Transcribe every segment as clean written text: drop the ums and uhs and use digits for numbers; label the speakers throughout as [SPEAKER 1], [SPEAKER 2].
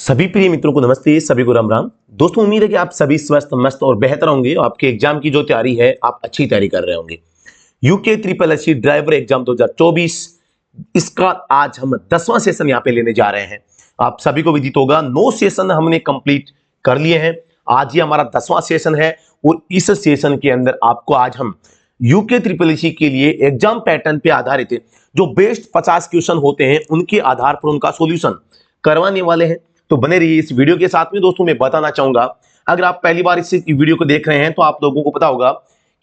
[SPEAKER 1] सभी प्रिय मित्रों को नमस्ते, सभी को राम राम। दोस्तों, उम्मीद है कि आप सभी स्वस्थ मस्त और बेहतर होंगे और आपके एग्जाम की जो तैयारी है आप अच्छी तैयारी कर रहे होंगे। UK triple SC driver exam 2024 इसका आज हम 10वां सेशन यहाँ पे लेने जा रहे हैं। आप सभी को विदित होगा 9 सेशन हमने कंप्लीट कर लिए हैं। आज ये हमारा 10वां सेशन है और इस सेशन के अंदर आपको आज हम यूके ट्रिपल एससी के लिए एग्जाम पैटर्न पे आधारित जो बेस्ट 50 क्वेश्चन होते हैं उनके आधार पर उनका सॉल्यूशन करवाने वाले हैं। तो बने रहिए इस वीडियो के साथ में। दोस्तों, मैं बताना चाहूंगा, अगर आप पहली बार इस वीडियो को देख रहे हैं तो आप लोगों को पता होगा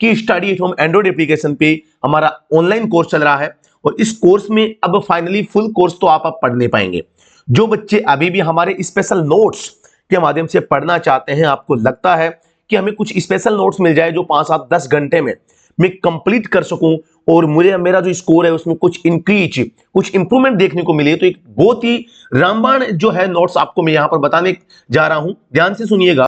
[SPEAKER 1] कि study at home Android application पे हमारा ऑनलाइन कोर्स चल रहा है और इस कोर्स में अब फाइनली फुल कोर्स तो आप पढ़ नहीं पाएंगे। जो बच्चे अभी भी हमारे स्पेशल नोट्स के माध्यम से पढ़ना चाहते हैं, आपको लगता है कि हमें कुछ स्पेशल नोट्स मिल जाए जो 5, 7, 10 घंटे में मैं कंप्लीट कर सकूं और मुझे मेरा जो स्कोर है उसमें कुछ इंक्रीज, कुछ इंप्रूवमेंट देखने को मिले, तो एक बहुत ही रामबाण जो है नोट्स आपको मैं यहां पर बताने जा रहा हूं। ध्यान से सुनिएगा।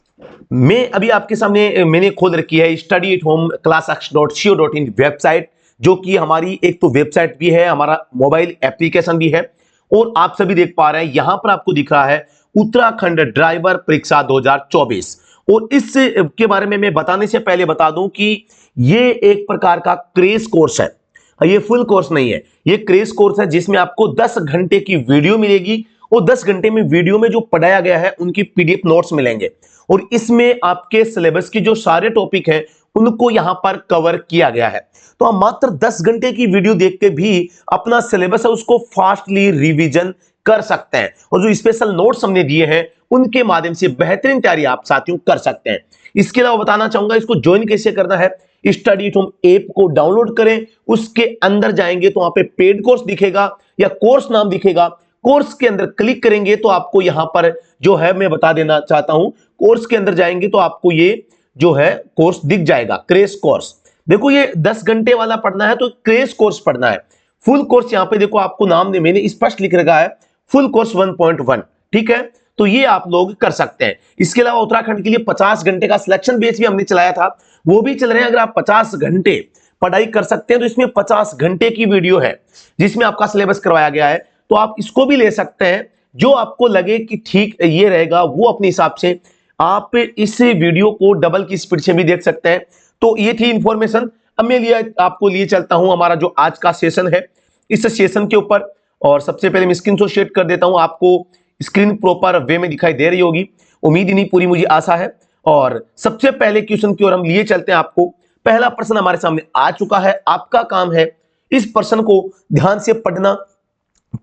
[SPEAKER 1] मैं अभी आपके सामने मैंने खोल रखी है study at home classx.co.in website, जो कि हमारी एक तो वेबसाइट भी है, हमारा मोबाइल एप्लीकेशन भी है। और आप सभी देख पा रहे हैं यहां पर आपको दिख रहा है उत्तराखंड ड्राइवर परीक्षा 2024। और इस के बारे में मैं बताने से पहले बता दूं कि ये एक प्रकार का क्रेश कोर्स है, ये फुल कोर्स नहीं है, ये क्रेश कोर्स है जिसमें आपको 10 घंटे की वीडियो मिलेगी और 10 घंटे में वीडियो में जो पढ़ाया गया है उनकी पीडीएफ नोट्स मिलेंगे और इसमें आपके सिलेबस की जो सारे टॉपिक हैं उनको यहां पर कवर किया गया है। तो आप मात्र 10 घंटे की वीडियो देख के भी अपना सिलेबस है उसको फास्टली रिवीजन कर सकते हैं और जो स्पेशल नोट्स हमने दिए हैं उनके माध्यम से बेहतरीन तैयारी आप साथियों कर सकते हैं। इसके अलावा बताना चाहूंगा इसको ज्वाइन कैसे करना है। स्टडी एट होम ऐप को डाउनलोड करें, उसके अंदर जाएंगे तो वहां पे पेड कोर्स दिखेगा या कोर्स नाम दिखेगा। कोर्स के अंदर क्लिक करेंगे तो आपको यहां पर जो है मैं बता देना चाहता हूं, कोर्स के अंदर जाएंगे तो आपको ये जो है कोर्स दिख जाएगा, क्रेश कोर्स। देखो, ये 10 घंटे वाला पढ़ना है तो क्रेश कोर्स पढ़ना है। फुल कोर्स यहां पे देखो आपको नाम मैंने स्पष्ट लिख रखा है, फुल कोर्स 1.1। ठीक है, तो ये आप लोग कर सकते हैं। इसके अलावा उत्तराखंड के लिए 50 घंटे का सिलेक्शन बेस भी हमने चलाया था, वो भी चल रहे हैं। अगर आप 50 घंटे पढ़ाई कर सकते हैं तो इसमें 50 घंटे की वीडियो है जिसमें आपका सिलेबस करवाया गया है, तो आप इसको भी ले सकते हैं। जो आपको लगे कि ठीक ये रहेगा वो अपने हिसाब से आप इस वीडियो को डबल की स्पीड से भी देख सकते हैं। तो ये थी इंफॉर्मेशन। अब मैं आपको लिए चलता हूं हमारा जो आज का सेशन है, इस सेशन के ऊपर। और सबसे पहले मैं स्क्रीन शॉट शेयर कर देता हूं, आपको स्क्रीन प्रॉपर वे में दिखाई दे रही होगी, उम्मीद ही नहीं पूरी मुझे आशा है। और सबसे पहले क्वेश्चन की ओर हम लिए चलते हैं। आपको पहला प्रश्न हमारे सामने आ चुका है, आपका काम है इस प्रश्न को ध्यान से पढ़ना,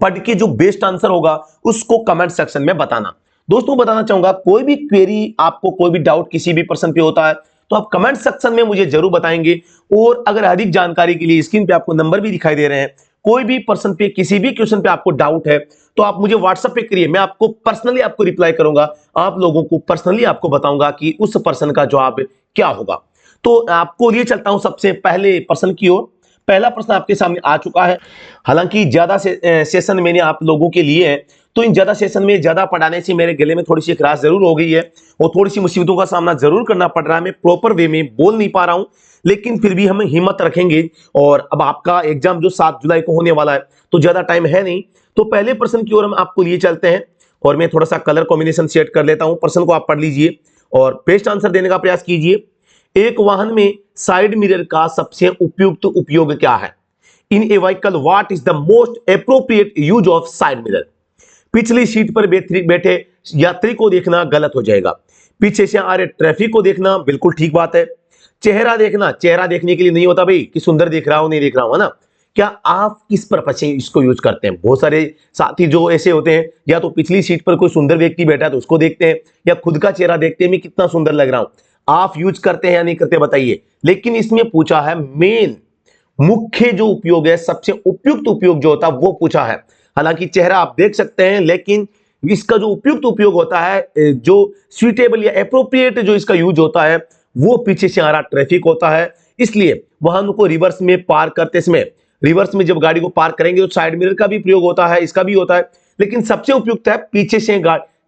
[SPEAKER 1] पढ़ के जो बेस्ट आंसर होगा उसको कमेंट सेक्शन में बताना। दोस्तों, बताना चाहूंगा कोई भी क्वेरी, आपको कोई भी डाउट किसी भी प्रश्न पे होता है तो आप कमेंट सेक्शन में मुझे जरूर बताएंगे। और अगर अधिक जानकारी के लिए स्क्रीन पे आपको नंबर भी दिखाई दे रहे हैं, कोई भी पर्सन पे किसी भी क्वेश्चन पे आपको डाउट है तो आप मुझे व्हाट्सएप पे करिए, मैं आपको पर्सनली आपको रिप्लाई करूंगा, आप लोगों को पर्सनली आपको बताऊंगा कि उस पर्सन का जवाब क्या होगा। तो आपको लिए चलता हूं सबसे पहले प्रश्न की ओर। पहला प्रश्न आपके सामने आ चुका है। हालांकि ज्यादा सेशन मैंने आप लोगों के लिए है, तो इन ज्यादा सेशन में ज्यादा पढ़ाने से मेरे गले में थोड़ी सी खराश जरूर हो गई है और थोड़ी सी मुसीबतों का सामना जरूर करना पड़ रहा है। मैं प्रॉपर वे में बोल नहीं पा रहा हूं, लेकिन फिर भी हम हिम्मत रखेंगे। और अब आपका एग्जाम जो 7 जुलाई को होने वाला है तो ज्यादा टाइम है नहीं। तो पहले प्रश्न की ओर हम आपको लिए चलते हैं और मैं थोड़ा सा कलर कॉम्बिनेशन सेट कर लेता हूं। प्रश्न को आप पढ़ लीजिए और बेस्ट आंसर देने का प्रयास कीजिए। एक वाहन में साइड मिरर का सबसे उपयुक्त उपयोग क्या है? In a vehicle what is the most appropriate use of side mirror? पिछली सीट पर बैठे यात्री को देखना गलत हो जाएगा। पीछे से आ रहे ट्रैफिक को देखना बिल्कुल ठीक बात है। चेहरा देखना, चेहरा देखने के लिए नहीं होता भाई कि सुंदर दिख रहा हो नहीं दिख रहा हो, है ना। क्या आप किस पर्पज से इसको यूज करते हैं? बहुत सारे साथी जो ऐसे होते हैं, या तो पिछली सीट पर कोई सुंदर व्यक्ति बैठा है तो उसको देखते हैं, या खुद का चेहरा देखते हैं मैं कितना सुंदर लग रहा हूं। आप यूज करते हैं या नहीं करते बताइए। लेकिन इसमें पूछा है मेन मुख्य जो उपयोग है, सबसे उपयुक्त उपयोग जो होता है वो पूछा है। हालांकि चेहरा आप देख सकते हैं, लेकिन इसका जो उपयुक्त उपयोग होता है, जो सुइटेबल या एप्रोप्रिएट जो इसका यूज होता है, वो पीछे से आ रहा ट्रैफिक होता है। इसलिए वाहन को रिवर्स में पार करते समय, रिवर्स में जब गाड़ी को पार करेंगे तो साइड मिरर का भी प्रयोग होता है, इसका भी होता है, लेकिन सबसे उपयुक्त है पीछे से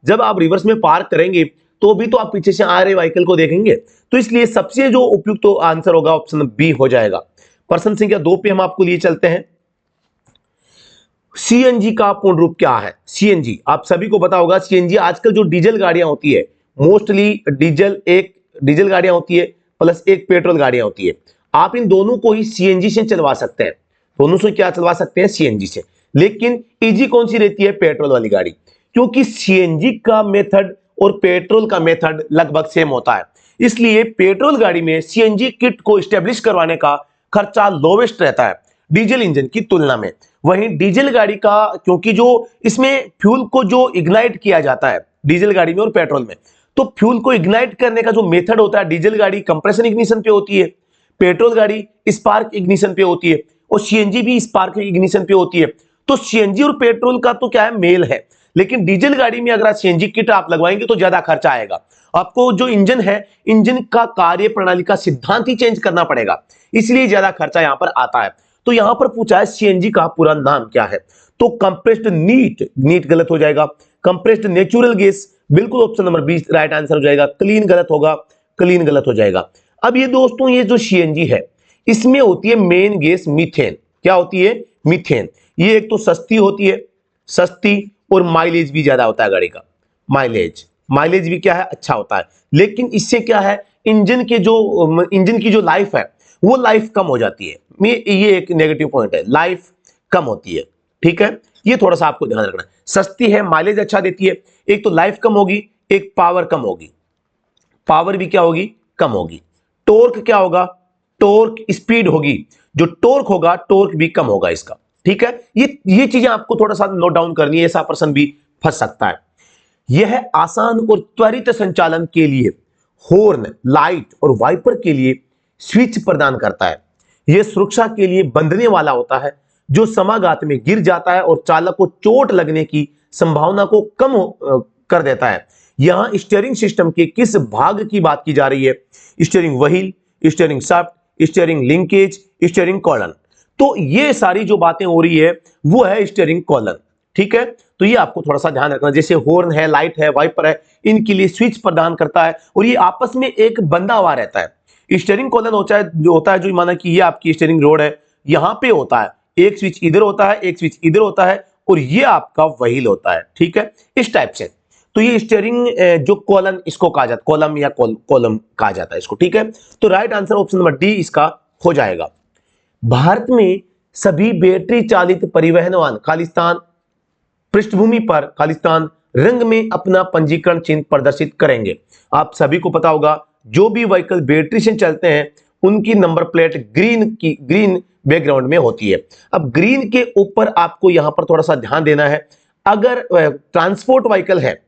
[SPEAKER 1] जब आप रिवर्स में पार करेंगे तो भी तो आप पीछे से आ रहे व्हीकल को देखेंगे। तो इसलिए सबसे जो उपयुक्त आंसर होगा ऑप्शन बी हो जाएगा। प्रश्न संख्या 2 पे हम आपको लिए चलते हैं। सीएनजी का पूर्ण रूप क्या है? सीएनजी आप सभी को पता होगा। सीएनजी आजकल जो डीजल गाड़ियां होती है, मोस्टली डीजल गाड़ियां होती है प्लस एक पेट्रोल गाड़ियां होती है। आप इन दोनों को ही सीएनजी से चलवा सकते हैं। दोनों से क्या चलवा सकते हैं? सीएनजी से। लेकिन इजी कौन सी रहती है? पेट्रोल वाली गाड़ी, क्योंकि सीएनजी का मेथड और पेट्रोल का मेथड लगभग सेम होता है। इसलिए पेट्रोल गाड़ी में सीएनजी किट को स्टेब्लिश करवाने का खर्चा लोवेस्ट रहता है डीजल इंजन की तुलना में। वहीं डीजल गाड़ी का, क्योंकि जो इसमें फ्यूल को जो इग्नाइट किया जाता है डीजल गाड़ी में और पेट्रोल में, तो फ्यूल को इग्नाइट करने का जो मेथड होता है, डीजल गाड़ी कंप्रेशन इग्निशन पे होती है, पेट्रोल गाड़ी स्पार्क इग्निशन पे होती है, और सीएनजी भी स्पार्क इग्निशन पे होती है। तो सीएनजी और पेट्रोल का तो क्या है, मेल है। लेकिन डीजल गाड़ी में अगर सीएनजी किट आप लगवाएंगे तो ज्यादा खर्चा आएगा। आपको जो इंजन है, इंजन का कार्य प्रणाली का सिद्धांत ही चेंज करना पड़ेगा, इसलिए ज्यादा खर्चा यहां पर आता है। तो यहां पर पूछा है सीएनजी का पूरा नाम क्या है, तो कंप्रेस्ड नीट गलत हो जाएगा। कंप्रेस्ड नेचुरल गैस बिल्कुल ऑप्शन नंबर 20 राइट आंसर हो जाएगा। क्लीन गलत होगा, क्लीन गलत हो जाएगा। अब ये दोस्तों, ये जो सीएनजी है इसमें होती है मेन गैस मीथेन। क्या होती है? मीथेन। ये एक तो सस्ती होती है, सस्ती, और माइलेज भी ज्यादा होता है गाड़ी का। माइलेज भी क्या है? अच्छा होता है। लेकिन इससे क्या है, इंजन की जो लाइफ है वो लाइफ कम हो जाती है। ये एक नेगेटिव पॉइंट है, लाइफ कम होती है। ठीक है, ये थोड़ा सा आपको ध्यान रखना है। सस्ती है, माइलेज अच्छा देती है, एक तो लाइफ कम होगी, एक पावर कम होगी। पावर भी क्या होगी? कम होगी। टॉर्क क्या होगा? टॉर्क स्पीड होगी। जो टॉर्क होगा, टॉर्क भी कम होगा इसका। ठीक है, ये चीजें आपको थोड़ा सा नोट डाउन करनी है, ऐसा पर्सन भी फंस सकता है। यह आसान और त्वरित संचालन के लिए हॉर्न, लाइट और वाइपर के लिए स्विच प्रदान करता है। यह सुरक्षा के लिए बंधने वाला होता है, जो समाघात में गिर जाता है और चालक को चोट लगने की संभावना को कम कर देता है। यहां स्टीयरिंग सिस्टम के किस भाग की बात की जा रही है? Steering wheel, steering shaft, steering linkage, steering column. तो ये सारी जो बातें हो रही है वो है स्टीयरिंग कॉलम। ठीक है, तो ये आपको थोड़ा सा ध्यान रखना। जैसे हॉर्न है, लाइट है, वाइपर है, इनके लिए स्विच प्रदान करता है और ये आपस में एक बंधा हुआ रहता है। स्टीयरिंग कॉलम होता है जो माना कि ये आपकी स्टीयरिंग रोड है, यहां पे होता है एक स्विच इधर होता है, एक स्विच इधर होता है, और ये आपका व्हील होता है। ठीक है, इस टाइप से। तो ये स्टीयरिंग जो कॉलम इसको कहा जाता है, कॉलम या कॉलम कहा जाता है इसको। ठीक है, तो right answer option number D इसका हो जाएगा। भारत में सभी बैटरी चालित परिवहन वाहन खालिस्तान पृष्ठभूमि पर खालिस्तान रंग में अपना पंजीकरण चिन्ह प्रदर्शित करेंगे। आप सभी को पता होगा, जो भी व्हीकल बैटरी से चलते हैं उनकी नंबर प्लेट ग्रीन बैकग्राउंड में होती है। अब ग्रीन के ऊपर आपको यहां पर थोड़ा सा ध्यान देना है। अगर ट्रांसपोर्ट व्हीकल है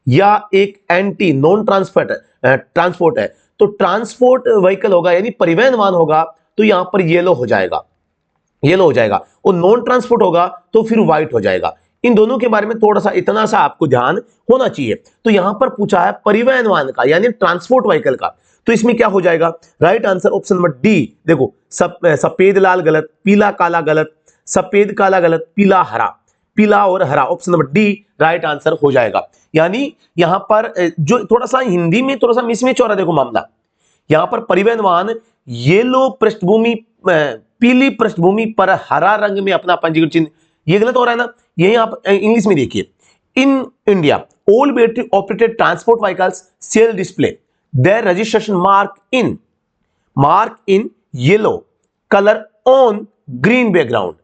[SPEAKER 1] या एक एंटी नॉन ट्रांसपोर्ट है, तो ट्रांसपोर्ट व्हीकल होगा यानी परिवहन वाहन होगा तो यहां पर येलो हो जाएगा, और नॉन ट्रांसपोर्ट होगा तो फिर व्हाइट हो जाएगा। इन दोनों के बारे में थोड़ा सा इतना सा आपको ध्यान होना चाहिए। तो यहां पर पूछा है परिवहन वाहन का यानी ट्रांसपोर्ट व्हीकल का, तो इसमें क्या हो जाएगा? Right answer option number D. देखो, सफेद लाल गलत, पीला काला गलत, सफेद काला गलत, पीला और हरा, option number D right answer हो जाएगा। यानी यहां पर जो थोड़ा सा हिंदी में थोड़ा सा मिसमैच हो रहा है, देखो मामला यहां पर परिवहन वाहन येलो पृष्ठभूमि पीली पृष्ठभूमि पर हरा रंग में अपना पंजीकरण चिन्ह, ये गलत हो रहा है ना। यही आप इंग्लिश में देखिए, in India all battery operated transport vehicles shall display their registration mark in yellow colour on green background,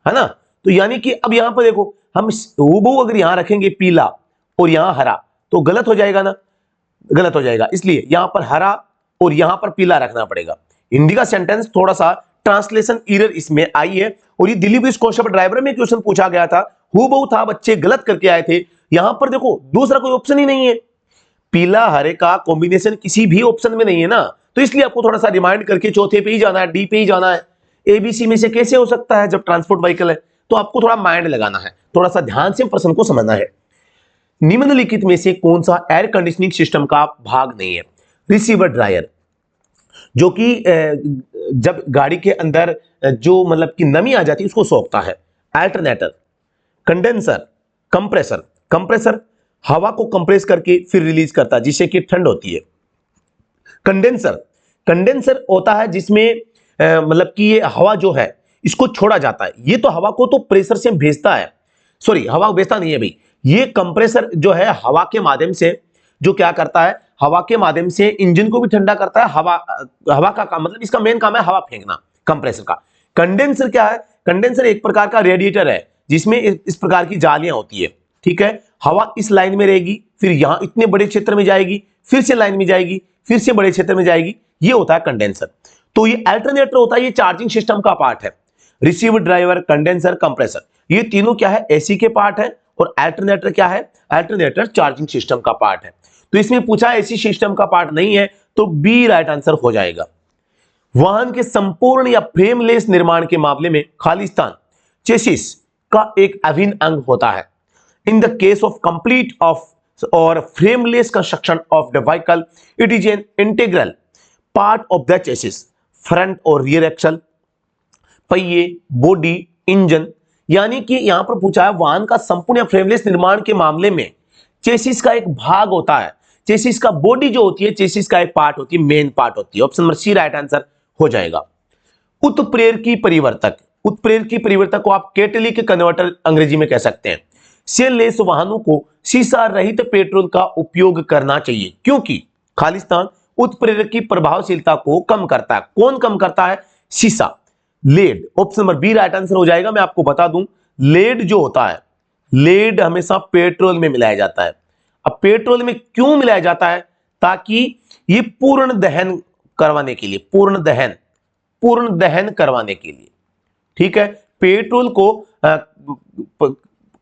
[SPEAKER 1] है ना। तो यानी कि अब यहां पर देखो, हम हूबहू अगर यहां रखेंगे पीला और यहां हरा तो गलत हो जाएगा ना, गलत हो जाएगा। इसलिए यहां पर हरा और यहां पर पीला रखना पड़ेगा। हिंदी का सेंटेंस थोड़ा सा ट्रांसलेशन एरर इसमें आई है, और ये दिल्ली पुलिस कांस्टेबल ड्राइवर में क्वेश्चन पूछा गया था, हूबहू था, बच्चे गलत करके आए थे। यहां पर देखो दूसरा कोई ऑप्शन ही नहीं है, पीला हरे का कॉम्बिनेशन किसी भी ऑप्शन में नहीं है ना, तो इसलिए आपको थोड़ा सा रिमाइंड करके चौथे पे ही जाना है, डी पे ही जाना है। एबीसी में से कैसे हो सकता है जब ट्रांसपोर्ट व्हीकल है? तो आपको थोड़ा माइंड लगाना है, थोड़ा सा ध्यान से प्रश्न को समझना है। निम्नलिखित में से कौन सा एयर कंडीशनिंग सिस्टम का भाग नहीं है? रिसीवर ड्रायर, जो कि जब गाड़ी के अंदर जो मतलब कि नमी आ जाती है उसको सोखता है। अल्टरनेटर, कंडेंसर, कंप्रेसर हवा को कंप्रेस करके फिर रिलीज करता है जिससे कि ठंड होती है। कंडेंसर होता है जिसमें मतलब कि ये हवा जो है इसको छोड़ा जाता है। ये तो हवा को तो प्रेशर से भेजता है, सॉरी हवा भेजता नहीं है भाई, ये कंप्रेसर जो है हवा के माध्यम से जो क्या करता है, हवा के माध्यम से इंजन को भी ठंडा करता है। हवा का काम मतलब इसका मेन काम है हवा फेंकना कंप्रेसर का। कंडेंसर क्या है, कंडेंसर एक प्रकार का रेडिएटर है जिसमें इस प्रकार की जालियां होती है, ठीक है। हवा इस लाइन में रहेगी, फिर यहां इतने बड़े क्षेत्र में जाएगी, फिर से लाइन में जाएगी, फिर से बड़े क्षेत्र में जाएगी, ये होता है कंडेंसर। तो ये अल्टरनेटर होता है, ये चार्जिंग सिस्टम का पार्ट है। रिसीवर, ड्राइवर, कंडेंसर, कंप्रेसर, ये तीनों क्या है, एसी के पार्ट है। और अल्टरनेटर क्या है, अल्टरनेटर चार्जिंग सिस्टम का पार्ट है। तो इसमें पूछा एसी सिस्टम का पार्ट नहीं है, तो बी राइट आंसर हो जाएगा। वाहन के संपूर्ण या फ्रेमलेस निर्माण के मामले में खालिस्तान चेसिस का एक अभिन्न अंग होता है। In the case of complete of और frameless construction of the vehicle, it is an integral part of the chassis, front और रियर एक्सल, पहिए, बॉडी, इंजन। यानी कि यहां पर पूछा है वाहन का संपूर्ण या फ्रेमलेस निर्माण के मामले में चेसिस का एक भाग होता है। चेसिस का बॉडी जो होती है, चेसिस का एक पार्ट होती है, मेन पार्ट होती है। Option number C right answer हो जाएगा। उत्प्रेरकी परिवर्तक, उत्प्रेरकी परिवर्तक को आप कैटालिटिक कन्वर्टर अंग्रेजी में कह सकते हैं। सेललेस वाहनों को शीशा रहित पेट्रोल का उपयोग करना चाहिए क्योंकि खालिस्तान उत्प्रेरकी प्रभावशीलता को कम करता है। कौन कम करता है, शीशा, lead. Option number B right answer हो जाएगा। मैं आपको बता दूं, लेड जो होता है, लेड हमेशा पेट्रोल में मिलाया जाता है। अब पेट्रोल में क्यों मिलाया जाता है, ताकि ये पूर्ण दहन करवाने के लिए, पूर्ण दहन करवाने के लिए, ठीक है, पेट्रोल को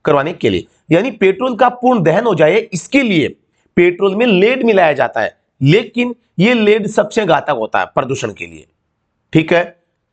[SPEAKER 1] करवाने के लिए, यानी पेट्रोल का पूर्ण दहन हो जाए, इसके लिए पेट्रोल में लेड मिलाया जाता है। लेकिन ये लेड सबसे घातक होता है प्रदूषण के लिए, ठीक है,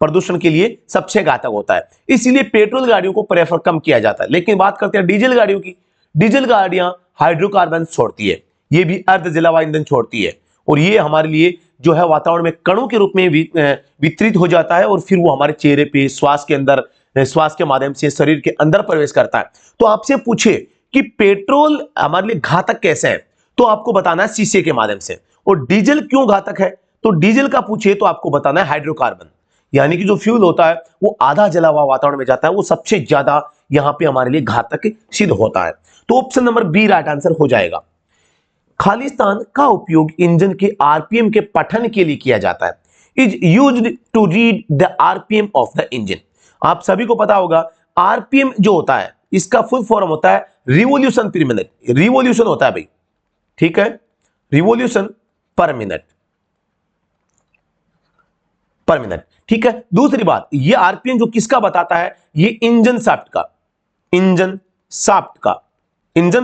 [SPEAKER 1] प्रदूषण के लिए सबसे घातक होता है, इसलिए पेट्रोल गाड़ियों को प्रेफर कम किया जाता है। लेकिन बात करते हैं डीजल गाड़ियों की। डीजल गाड़ियां हाइड्रोकार्बन छोड़ती है, ये भी अर्ध जलावा ईंधन छोड़ती है, और ये हमारे लिए जो है वातावरण में कणों के रूप में वितरित हो जाता है, और फिर वो हमारे चेहरे पे, श्वास के अंदर, श्वास के माध्यम से शरीर के अंदर प्रवेश करता है। तो आपसे पूछे कि पेट्रोल हमारे लिए घातक कैसे है, तो आपको बताना है शीशे के माध्यम से। और डीजल क्यों घातक है, तो डीजल का पूछे तो आपको बताना है हाइड्रोकार्बन, यानी कि जो फ्यूल होता है वो आधा जला हुआ वातावरण में जाता है, वो सबसे ज्यादा यहां पे हमारे लिए घातक सिद्ध होता है। तो option number B right answer हो जाएगा। खालिस्तान का उपयोग इंजन के आरपीएम के पठन के लिए किया जाता है। Is used to read the RPM of the engine. आप सभी को पता होगा आरपीएम जो होता है इसका फुल फॉर्म होता है रिवॉल्यूशन पर मिनट। रिवॉल्यूशन होता है भाई, ठीक है, रिवॉल्यूशन पर मिनट, ठीक है। दूसरी बात, ये आरपीएम जो किसका बताता है, ये इंजन शाफ्ट का, इंजन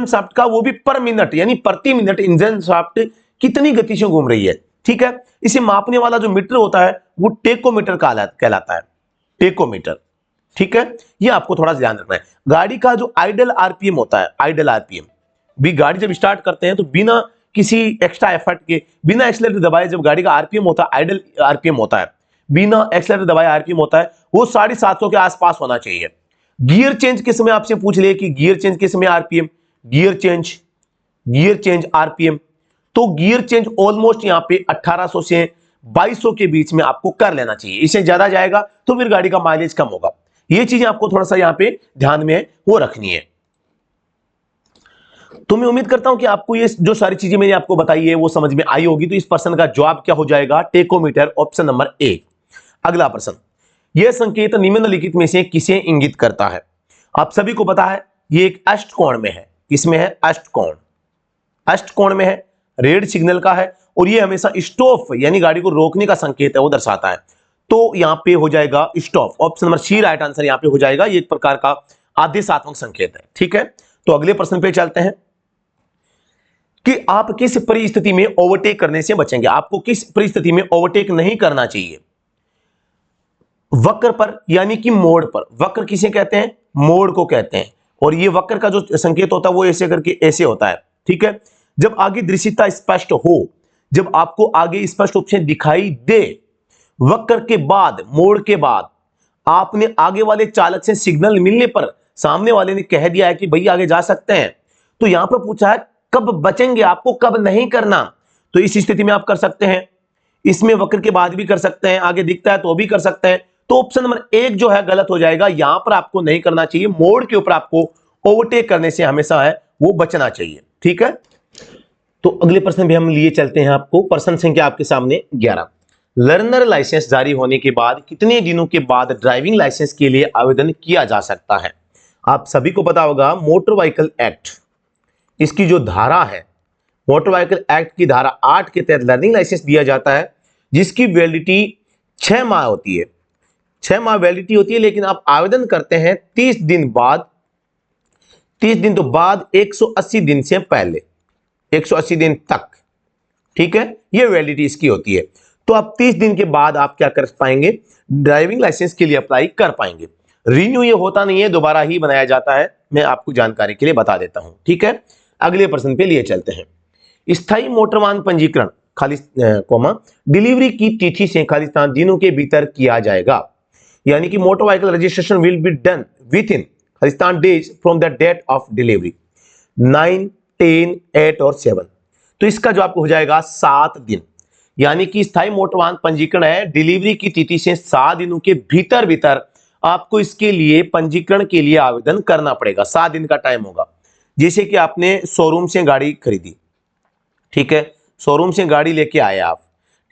[SPEAKER 1] शाफ्ट का, वो भी पर मिनट, यानी प्रति मिनट इंजन शाफ्ट कितनी गति से घूम रही है, ठीक है। इसे मापने वाला जो मीटर होता है वो टेकोमीटर कहलाता है, टेकोमीटर, ठीक है। ये आपको थोड़ा ध्यान रखना है। गाड़ी का जो आइडल आरपीएम होता है, आइडल आरपीएम भी, गाड़ी जब स्टार्ट करते हैं तो बिना किसी एक्स्ट्रा एफर्ट के, बिना एक्सीलरेटर दबाए जब गाड़ी का आरपीएम होता है, आइडल आरपीएम होता है, बिना एक्सीलरेटर दबाए आरपीएम होता है, वो 750 के आसपास होना चाहिए। गियर चेंज के समय आपसे पूछ ले कि गियर चेंज के समय आरपीएम, गियर चेंज आरपीएम, तो गियर चेंज ऑलमोस्ट यहां पे 1800 से 2200 के बीच में आपको कर लेना चाहिए। इससे ज्यादा जाएगा तो फिर गाड़ी का माइलेज कम होगा। ये चीजें आपको थोड़ा सा यहां पे ध्यान में वो रखनी है। तो मैं उम्मीद करता हूं कि आपको ये जो सारी चीजें मैंने आपको बताई है वो समझ में आई होगी। तो इस प्रश्न का जवाब क्या हो जाएगा, टेकोमीटर, ऑप्शन नंबर ए। अगला प्रश्न, यह संकेत निम्नलिखित में से किसे इंगित करता है। आप सभी को पता है ये एक अष्टकोण में है, किसमें है, अष्टकोण में है, रेड सिग्नल का है, और ये हमेशा स्टॉप यानी गाड़ी को रोकने का संकेत है वो दर्शाता है। तो यहां पे हो जाएगा stop, option number C right answer यहां पे हो जाएगा। ये एक प्रकार का आदेशात्मक संकेत है, ठीक है। तो अगले प्रश्न पे चलते हैं कि आप किस परिस्थिति में ओवरटेक करने से बचेंगे। आपको किस परिस्थिति में ओवरटेक नहीं करना चाहिए, वक्र पर यानी कि मोड़ पर। वक्र किसे कहते हैं, मोड़ को कहते हैं, और ये वक्र का जो संकेत होता है वो ऐसे करके ऐसे होता है, ठीक है। जब आगे दृश्यता स्पष्ट हो, जब आपको आगे स्पष्ट रूप से दिखाई दे, वक्र के बाद, मोड़ के बाद आपने आगे वाले चालक से सिग्नल मिलने पर सामने वाले ने कह दिया है कि भैया आगे जा सकते हैं, तो यहां पर पूछा है कब बचेंगे, आपको कब नहीं करना। तो इस स्थिति में आप कर सकते हैं, इसमें वक्र के बाद भी कर सकते हैं, आगे दिखता है तो भी कर सकते हैं। तो ऑप्शन नंबर 1 जो है गलत हो जाएगा। यहां पर आपको नहीं करना चाहिए, मोड़ के ऊपर आपको ओवरटेक करने से हमेशा है वो बचना चाहिए। ठीक है, तो अगले प्रश्न भी हम लिए चलते हैं आपको। प्रश्न संख्या आपके सामने 11। लर्नर लाइसेंस जारी होने के बाद कितने दिनों के बाद ड्राइविंग लाइसेंस के लिए आवेदन किया जा सकता है? आप सभी को पता होगा मोटर व्हीकल एक्ट, इसकी जो धारा है, मोटर व्हीकल एक्ट की धारा 8 के तहत लर्निंग लाइसेंस दिया जाता है, जिसकी वैलिडिटी 6 माह होती है। 6 माह वैलिडिटी होती है, लेकिन आप आवेदन करते हैं 30 दिन बाद, 30 दिन तो बाद 180 दिन से पहले, 180 दिन तक। ठीक है, यह वैलिडिटी इसकी होती है। तो आप 30 दिन के बाद आप क्या कर पाएंगे? ड्राइविंग लाइसेंस के लिए अप्लाई कर पाएंगे। रिन्यू ये होता नहीं है, दोबारा ही बनाया जाता है। मैं आपको जानकारी के लिए बता देता हूं। ठीक है, अगले प्रश्न पे लिए चलते हैं। स्थायी मोटर वाहन पंजीकरण खाली डिलीवरी की तिथि से खाली 7 दिनों के भीतर किया जाएगा। यानी कि motor vehicle registration will be done within 7 days from the date of delivery, 9, 10, 8 और 7। तो इसका जो आपको हो जाएगा 7 दिन। यानी कि स्थायी मोटर वाहन पंजीकरण है, डिलीवरी की तिथि से 7 दिनों के भीतर भीतर आपको इसके लिए पंजीकरण के लिए आवेदन करना पड़ेगा। 7 दिन का टाइम होगा। जैसे कि आपने शोरूम से गाड़ी खरीदी, ठीक है, शोरूम से गाड़ी लेके आए आप,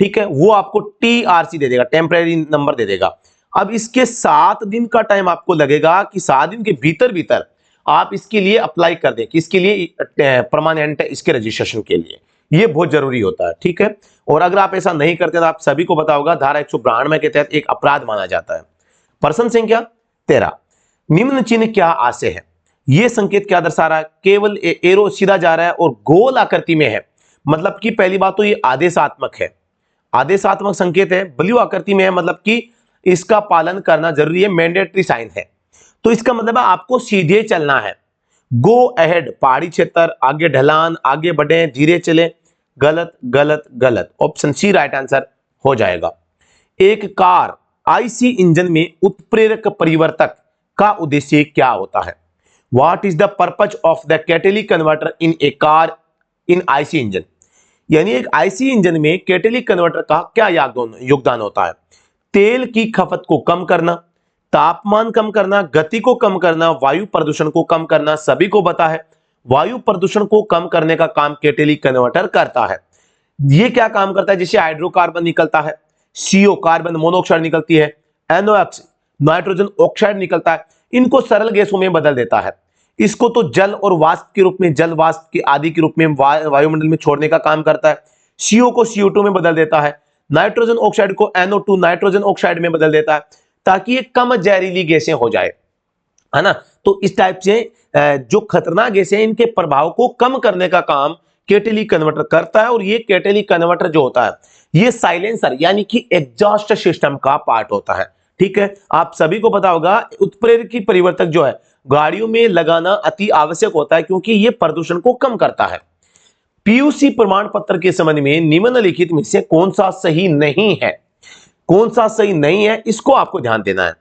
[SPEAKER 1] ठीक है, वो आपको टीआरसी दे देगा, टेम्परेरी नंबर दे देगा। अब इसके 7 दिन का टाइम आपको लगेगा कि 7 दिन के भीतर भीतर आप इसके लिए अप्लाई कर दें कि इसके लिए परमानेंट इसके रजिस्ट्रेशन के लिए। ये बहुत जरूरी होता है। ठीक है, और अगर आप ऐसा नहीं करते तो आप सभी को पता होगा धारा 192 के तहत एक अपराध माना जाता है। प्रश्न संख्या 13। निम्न चिन्ह क्या आशय है? यह संकेत क्या दर्शा रहा है? केवल एरो सीधा जा रहा है और गोल आकृति में है, मतलब कि पहली बात तो ये आदेशात्मक है, आदेशात्मक संकेत है। ब्लू आकृति में है, मतलब कि इसका पालन करना जरूरी है, मैंडेटरी साइन है। तो इसका मतलब है आपको सीधे चलना है। गो अहेड, पहाड़ी क्षेत्र, आगे ढलान, आगे बढ़े, धीरे चले। गलत गलत गलत, ऑप्शन सी राइट आंसर हो जाएगा। एक कार आईसी इंजन में उत्प्रेरक परिवर्तक का उद्देश्य क्या होता है? What is the purpose of the कैटेलिक converter in A car in IC engine? यानी एक आईसी इंजन में कैटेलिक कन्वर्टर का क्या योगदान होता है? तेल की खपत को कम करना, तापमान कम करना, गति को कम करना, वायु प्रदूषण को कम करना। सभी को पता है वायु प्रदूषण को कम करने का काम कैटेलिक कन्वर्टर करता है। ये क्या काम करता है? जैसे हाइड्रोकार्बन निकलता है, सीओ कार्बन मोनोऑक्साइड निकलती है, एनओएक्स नाइट्रोजन ऑक्साइड निकलता है, इनको सरल गैसों में बदल देता है। इसको तो जल और वाष्प के रूप में, जल वाष्प के आदि के रूप में वायुमंडल में छोड़ने का काम करता है। सीओ को CO2 में बदल देता है, नाइट्रोजन ऑक्साइड को NO2 नाइट्रोजन ऑक्साइड में बदल देता है, ताकि ये कम जहरीली गैसें हो जाए, है ना। तो इस टाइप से जो खतरनाक गैसें हैं इनके प्रभाव को कम करने का काम कैटेलिक कन्वर्टर करता है। और ये कैटेलिक कन्वर्टर जो होता है ये साइलेंसर यानी कि एग्जॉस्ट सिस्टम का पार्ट होता है। ठीक है, आप सभी को पता होगा उत्प्रेरक परिवर्तक जो है गाड़ियों में लगाना अति आवश्यक होता है, क्योंकि ये प्रदूषण को कम करता है। पीयूसी प्रमाण पत्र के संबंध में निम्नलिखित में से कौन सा सही नहीं है? कौन सा सही नहीं है, इसको आपको ध्यान देना है।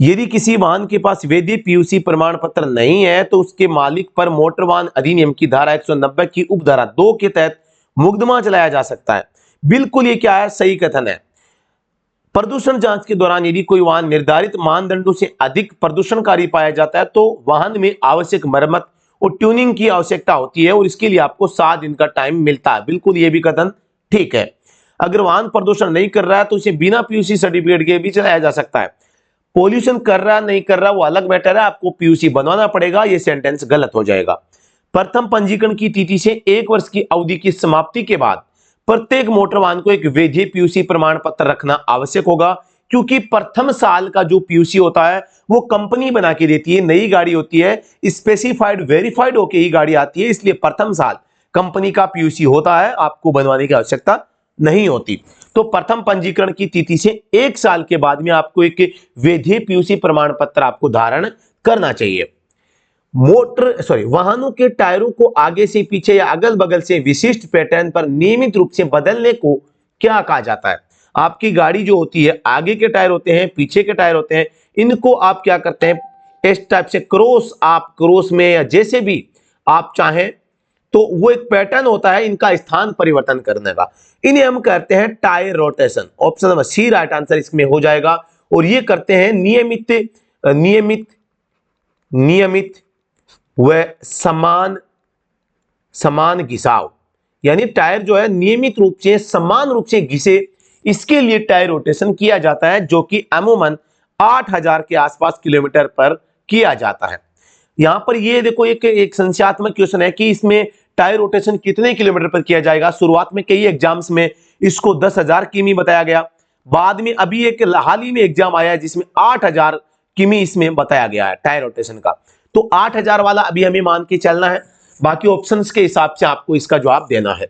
[SPEAKER 1] यदि किसी वाहन के पास वैध पीयूसी प्रमाण पत्र नहीं है तो उसके मालिक पर मोटर वाहन अधिनियम की धारा 190 की उपधारा 2 के तहत मुकदमा चलाया जा सकता है। बिल्कुल ये क्या है? सही कथन है। प्रदूषण जांच के दौरान यदि कोई वाहन निर्धारित मानदंडों से अधिक प्रदूषणकारी पाया जाता है तो वाहन में आवश्यक मरम्मत और ट्यूनिंग की आवश्यकता होती है, और इसके लिए आपको 7 दिन का टाइम मिलता है। बिल्कुल ये भी कथन ठीक है। अगर वाहन प्रदूषण नहीं कर रहा है तो इसे बिना पीयूसी सर्टिफिकेट के भी चलाया जा सकता है। पोल्यूशन कर रहा नहीं कर रहा वो अलग मैटर है, आपको पीयूसी बनवाना पड़ेगा। ये सेंटेंस गलत हो जाएगा। प्रथम पंजीकरण की तिथि से 1 वर्ष की अवधि की समाप्ति के बाद प्रत्येक मोटर वाहन को एक वैध पीयूसी प्रमाण पत्र रखना आवश्यक होगा, क्योंकि प्रथम साल का जो पीयूसी होता है वो कंपनी बना के देती है। नई गाड़ी होती है, स्पेसिफाइड वेरीफाइड होके ही गाड़ी आती है, इसलिए प्रथम साल कंपनी का पीयूसी होता है, आपको बनवाने की आवश्यकता नहीं होती। तो प्रथम पंजीकरण की तिथि से 1 साल के बाद में आपको एक वैध पीयूसी प्रमाण पत्र आपको धारण करना चाहिए। वाहनों के टायरों को आगे से पीछे या अगल बगल से विशिष्ट पैटर्न पर नियमित रूप से बदलने को क्या कहा जाता है? आपकी गाड़ी जो होती है आगे के टायर होते हैं, पीछे के टायर होते हैं, इनको आप क्या करते हैं? इस टाइप से क्रॉस में या जैसे भी आप चाहें तो वो एक पैटर्न होता है इनका स्थान परिवर्तन करने का, इन्हें हम कहते हैं tyre rotation. Option number C right answer इसमें हो जाएगा। और ये करते हैं नियमित नियमित नियमित व समान घिसाव, यानी टायर जो है नियमित रूप से समान रूप से घिसे, इसके लिए टायर रोटेशन किया जाता है, जो कि अमूमन 8000 के आसपास किलोमीटर पर किया जाता है। यहां पर ये देखो एक संख्यात्मक क्वेश्चन है कि इसमें टायर रोटेशन कितने किलोमीटर पर किया जाएगा। शुरुआत में कई एग्जाम्स में इसको 10,000 किमी बताया गया, बाद में अभी एक हाल ही में एग्जाम आया है जिसमें 8000 किमी इसमें बताया गया है टायर रोटेशन का। तो 8000 वाला अभी हमें मान के चलना है, बाकी ऑप्शंस के हिसाब से आपको इसका जवाब देना है।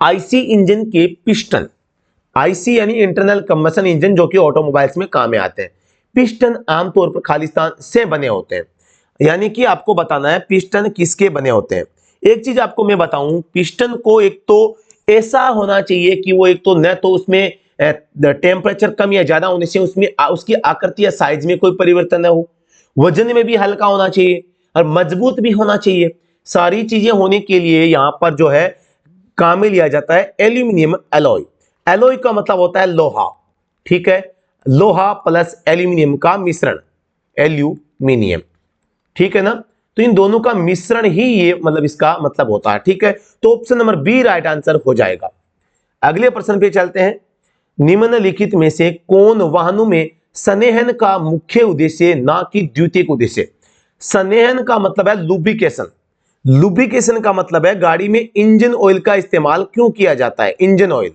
[SPEAKER 1] आईसी इंजन के पिस्टन, आईसी यानी इंटरनल कंबशन इंजन, जो कि ऑटोमोबाइल्स में काम में आते हैं। पिस्टन आमतौर पर खालिस्तान से बने होते हैं, यानी कि आपको बताना है पिस्टन किसके बने होते हैं। एक चीज आपको मैं बताऊं, पिस्टन को एक तो ऐसा होना चाहिए कि वो एक तो न तो उसमें टेम्परेचर कम या ज्यादा होने से उसमें उसकी आकृति या साइज में कोई परिवर्तन न हो, वजन में भी हल्का होना चाहिए और मजबूत भी होना चाहिए। सारी चीजें होने के लिए यहां पर जो है काम में लिया जाता है एल्यूमिनियम एलॉय। एलॉय का मतलब होता है लोहा, ठीक है, लोहा प्लस एल्यूमिनियम का मिश्रण, एल्यूमिनियम, ठीक है ना। तो इन दोनों का मिश्रण ही ये मतलब इसका मतलब होता है, ठीक है। तो option number B right answer हो जाएगा। अगले प्रश्न पे चलते हैं। निम्नलिखित में से कौन वाहनों में संनेहन का मुख्य उद्देश्य ना कि द्वितीयक उद्देश्य। संनेहन का मतलब है लुब्रिकेशन, लुब्रिकेशन का मतलब है गाड़ी में इंजन ऑयल का इस्तेमाल क्यों किया जाता है, इंजन ऑयल।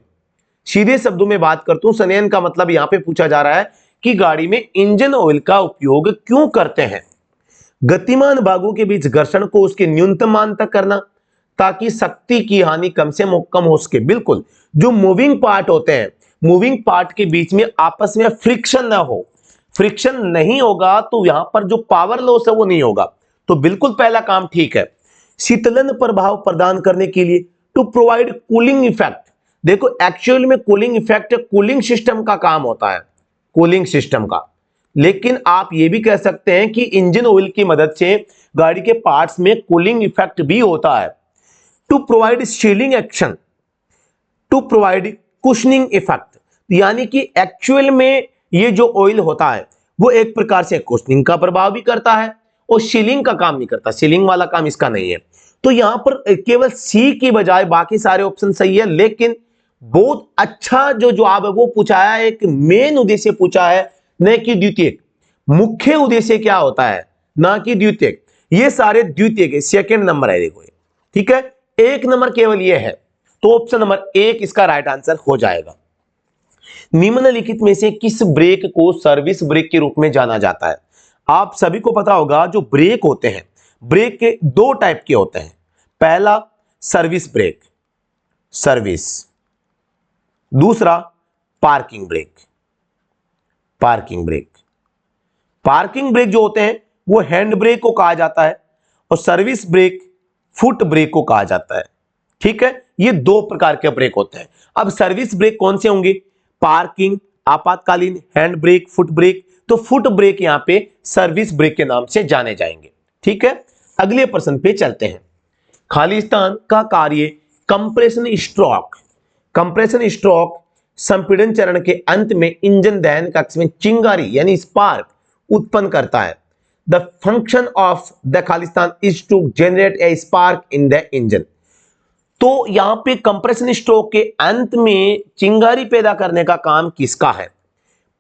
[SPEAKER 1] सीधे शब्दों में बात करता हूं, संनेहन का मतलब यहां पे पूछा जा रहा है कि गाड़ी में इंजन ऑयल का उपयोग क्यों करते हैं। गतिमान भागों के बीच घर्षण को उसके न्यूनतम मान तक करना, ताकि शक्ति की हानि कम से कम हो सके। बिल्कुल, जो मूविंग पार्ट होते हैं, मूविंग पार्ट के बीच में आपस में फ्रिक्शन ना हो, फ्रिक्शन नहीं होगा तो यहां पर जो पावर लॉस है वो नहीं होगा। तो बिल्कुल पहला काम ठीक है। शीतलन प्रभाव प्रदान करने के लिए, टू प्रोवाइड कूलिंग इफेक्ट। देखो एक्चुअल में कूलिंग इफेक्ट कूलिंग सिस्टम का काम होता है, कूलिंग सिस्टम का, लेकिन आप ये भी कह सकते हैं कि इंजन ऑयल की मदद से गाड़ी के पार्ट्स में कूलिंग इफेक्ट भी होता है। To provide sealing action, to provide cushioning effect, यानी कि एक्चुअल में ये जो ऑयल होता है वो एक प्रकार से कुशनिंग का प्रभाव भी करता है और शीलिंग का काम नहीं करता, शीलिंग वाला काम इसका नहीं है। तो यहां पर केवल सी की बजाय बाकी सारे ऑप्शन सही है, लेकिन बहुत अच्छा जो जवाब है वो पूछा है, एक मेन उद्देश्य पूछा है, न कि द्वितीयक। मुख्य उद्देश्य क्या होता है, ना कि द्वितीयक। ये सारे द्वितीयक है, सेकंड नंबर है, देखो ये, ठीक है। एक नंबर केवल ये है, तो ऑप्शन नंबर एक इसका राइट आंसर हो जाएगा। निम्नलिखित में से किस ब्रेक को सर्विस ब्रेक के रूप में जाना जाता है। आप सभी को पता होगा जो ब्रेक होते हैं, ब्रेक के दो टाइप के होते हैं। पहला सर्विस ब्रेक, सर्विस, दूसरा parking brake, parking brake. Parking brake जो होते हैं वो हैंड ब्रेक को कहा जाता है और सर्विस ब्रेक फुट ब्रेक को कहा जाता है, ठीक है। ये दो प्रकार के ब्रेक होते हैं। अब सर्विस ब्रेक कौन से होंगे, पार्किंग, आपातकालीन, हैंड ब्रेक, फुट ब्रेक। तो फुट ब्रेक यहां पे सर्विस ब्रेक के नाम से जाने जाएंगे, ठीक है। अगले प्रश्न पे चलते हैं। खालिस्तान का कार्य कंप्रेशन स्ट्रोक, कंप्रेशन स्ट्रोक संपीड़न चरण के अंत में इंजन दहन कक्ष में चिंगारी यानी स्पार्क उत्पन्न करता है। The function of the Khalistan is to generate a spark in the engine. तो यहां पे कंप्रेशन स्ट्रोक के अंत में चिंगारी पैदा करने का काम किसका है।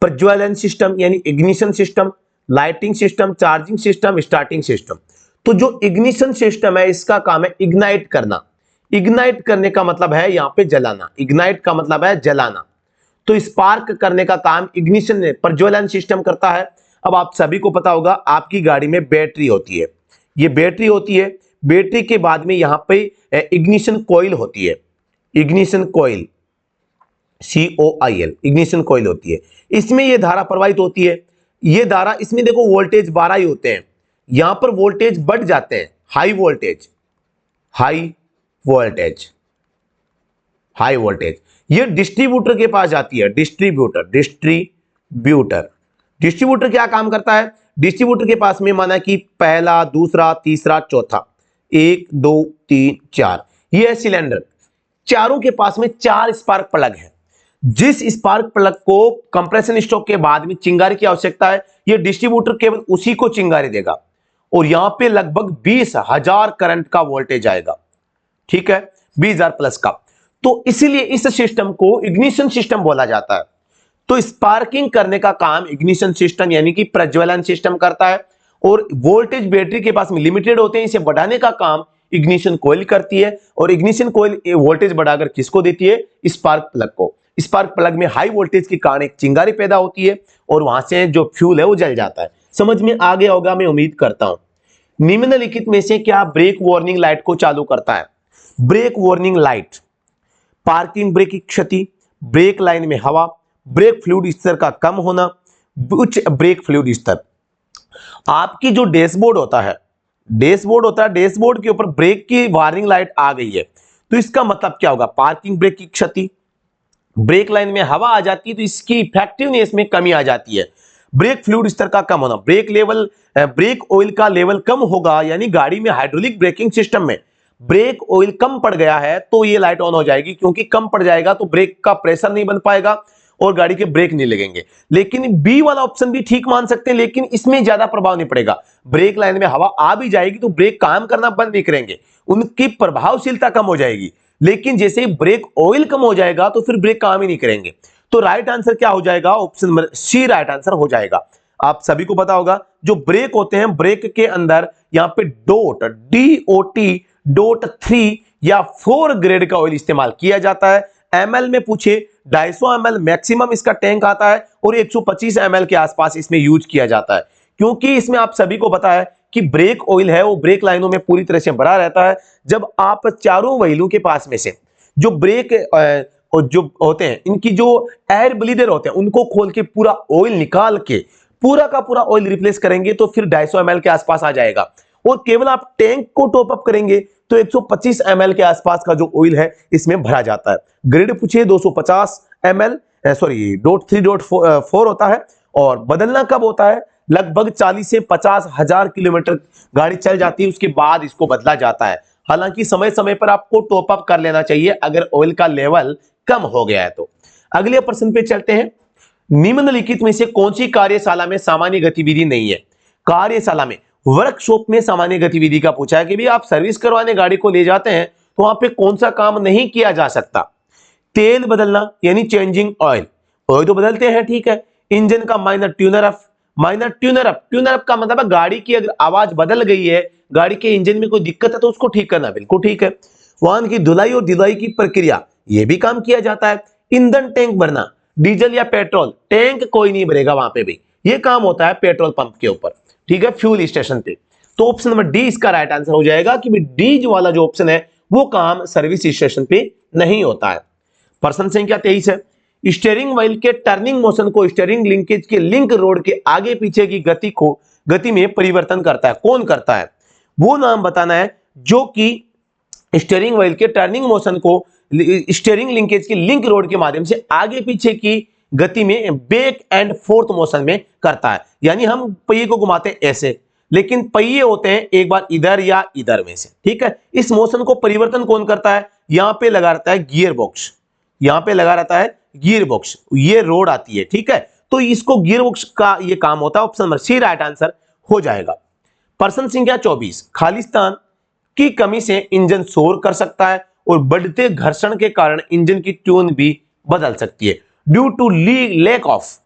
[SPEAKER 1] प्रज्वलन सिस्टम यानी ignition system, lighting system, charging system, starting system. तो जो इग्निशन सिस्टम है इसका काम है इग्नाइट करना। इग्नाइट करने का मतलब है यहां पे जलाना, इग्नाइट का मतलब है जलाना। तो स्पार्क करने का काम इग्निशन प्रज्वलन सिस्टम करता है। अब आप सभी को पता होगा आपकी गाड़ी में बैटरी होती है, ये बैटरी होती है, बैटरी के बाद में यहां पे इग्निशन कॉइल होती है, ignition coil, COIL, ignition coil होती है। इसमें ये धारा प्रवाहित होती है, ये धारा, इसमें देखो वोल्टेज 12 ही होते हैं, यहां पर वोल्टेज बढ़ जाते हैं, high voltage, high voltage, high voltage. ये डिस्ट्रीब्यूटर के पास जाती है, डिस्ट्रीब्यूटर, डिस्ट्रीब्यूटर, डिस्ट्रीब्यूटर क्या काम करता है। डिस्ट्रीब्यूटर के पास में माना कि पहला, दूसरा, तीसरा, चौथा, 1 2 3 4, ये है सिलेंडर, चारों के पास में 4 स्पार्क प्लग है। जिस स्पार्क प्लग को कंप्रेशन स्ट्रोक के बाद में चिंगारी की आवश्यकता है, यह डिस्ट्रीब्यूटर केवल उसी को चिंगारी देगा और यहां पे लगभग 20,000 करंट का वोल्टेज आएगा, ठीक है, 20,000 प्लस का। तो इसीलिए इस सिस्टम को इग्निशन सिस्टम बोला जाता है। तो स्पार्किंग करने का काम इग्निशन सिस्टम यानी कि प्रज्वलन सिस्टम करता है और वोल्टेज बैटरी के पास में लिमिटेड होते हैं, इसे बढ़ाने का काम इग्निशन कॉइल करती है और इग्निशन कॉइल वोल्टेज बढ़ाकर किसको देती है? स्पार्क प्लग को। स्पार्क प्लग में हाई वोल्टेज के कारण एक चिंगारी पैदा होती है और वहां से जो फ्यूल है वो जल जाता है। समझ में आ गया होगा मैं उम्मीद करता हूं। निम्नलिखित में से क्या ब्रेक वार्निंग लाइट को चालू करता है? Brake warning light, parking brake की क्षति, ब्रेक लाइन में हवा, ब्रेक फ्लूइड स्तर का कम होना, उच्च ब्रेक फ्लूइड स्तर। आपकी जो डैशबोर्ड होता है, डैशबोर्ड के ऊपर ब्रेक की वार्निंग लाइट आ गई है, तो इसका मतलब क्या होगा? पार्किंग ब्रेक की क्षति, ब्रेक लाइन में हवा आ जाती है तो इसकी इफेक्टिवनेस में कमी आ जाती है, ब्रेक फ्लूइड स्तर का कम होना, ब्रेक ऑयल का लेवल कम होगा, यानी गाड़ी में हाइड्रोलिक ब्रेकिंग सिस्टम में ब्रेक ऑयल कम पड़ गया है तो ये लाइट ऑन हो जाएगी, क्योंकि कम पड़ जाएगा तो ब्रेक का प्रेशर नहीं बन पाएगा और गाड़ी के ब्रेक नहीं लगेंगे। लेकिन बी वाला ऑप्शन भी ठीक मान सकते हैं, लेकिन इसमें ज्यादा प्रभाव नहीं पड़ेगा। ब्रेक लाइन में हवा आ भी जाएगी तो ब्रेक काम करना बंद नहीं करेंगे, उनकी प्रभावशीलता कम हो जाएगी, लेकिन जैसे ही ब्रेक ऑयल कम हो जाएगा तो फिर ब्रेक काम ही नहीं करेंगे। तो राइट आंसर क्या हो जाएगा? Option number C right answer हो जाएगा। आप सभी को पता होगा जो ब्रेक होते हैं, ब्रेक के अंदर यहां पे डॉट 3 या 4 ग्रेड का ऑयल इस्तेमाल किया जाता है। एमएल में पूछे 250 ml मैक्सिमम इसका टैंक आता है और 125 ml के आसपास इसमें यूज किया जाता है, क्योंकि इसमें आप सभी को पता है कि ब्रेक ऑयल है वो ब्रेक लाइनों में पूरी तरह से भरा रहता है। जब आप चारों व्हीलों के पास में से जो ब्रेक जो होते हैं, इनकी जो एयर ब्लीडर होते हैं, उनको खोल के पूरा ऑयल निकाल के पूरा का पूरा ऑयल रिप्लेस करेंगे तो फिर 250 ml के आसपास आ जाएगा। और केवल आप टैंक को टॉप अप करेंगे तो 125 ml के आसपास का जो ऑयल है इसमें भरा जाता है। ग्रेड पूछिए 250 ml, सॉरी .3.4 होता है और बदलना कब होता है? लगभग 40 से 50 हजार किलोमीटर गाड़ी चल जाती है उसके बाद इसको बदला जाता है। हालांकि समय समय पर आपको टॉप अप कर लेना चाहिए अगर ऑयल का लेवल कम हो गया है तो। अगले प्रश्न पे चलते हैं। निम्नलिखित में से कौन सी कार्यशाला में सामान्य गतिविधि नहीं है? कार्यशाला में, वर्कशॉप में सामान्य गतिविधि का पूछा है कि भाई आप सर्विस करवाने गाड़ी को ले जाते हैं तो वहां पे कौन सा काम नहीं किया जा सकता? तेल बदलना यानी चेंजिंग ऑयल, ऑयल तो बदलते हैं, ठीक है। इंजन का माइनर ट्यूनर अप का मतलब है गाड़ी की अगर आवाज बदल गई है, गाड़ी के इंजन में कोई दिक्कत है तो उसको ठीक करना, बिल्कुल ठीक है। वाहन की धुलाई और ढुलाई की प्रक्रिया, यह भी काम किया जाता है। ईंधन टैंक भरना, डीजल या पेट्रोल, टैंक कोई नहीं भरेगा वहां पे भी, यह काम होता है पेट्रोल पंप के ऊपर, ठीक है, फ्यूल स्टेशन पे। तो ऑप्शन नंबर डी इसका राइट आंसर हो जाएगा कि डी जो वाला जो ऑप्शन है वो काम सर्विस स्टेशन पे नहीं होता है। प्रश्न संख्या 23 है। स्टीयरिंग व्हील के टर्निंग मोशन को स्टीयरिंग लिंकेज के लिंक रोड के आगे पीछे की गति में परिवर्तन करता है, कौन करता है? वो नाम बताना है जो कि स्टीयरिंग व्हील के टर्निंग मोशन को स्टीयरिंग लिंकेज के लिंक रोड के माध्यम से आगे पीछे की गति में बैक एंड फोर्थ मोशन में करता है। यानी हम पहिए को घुमाते हैं ऐसे, लेकिन पहिए होते हैं एक बार इधर या इधर में से, ठीक है। इस मोशन को परिवर्तन कौन करता है? यहां पे लगा रहता है गियर बॉक्स, यहां पे लगा रहता है गियर बॉक्स, ये रोड आती है, ठीक है। तो इसको गियर बॉक्स का ये काम होता है। Option number C right answer हो जाएगा। प्रश्न संख्या 24। खालिस्तान की कमी से इंजन शोर कर सकता है और बढ़ते घर्षण के कारण इंजन की ट्यून भी बदल सकती है। Due to lack of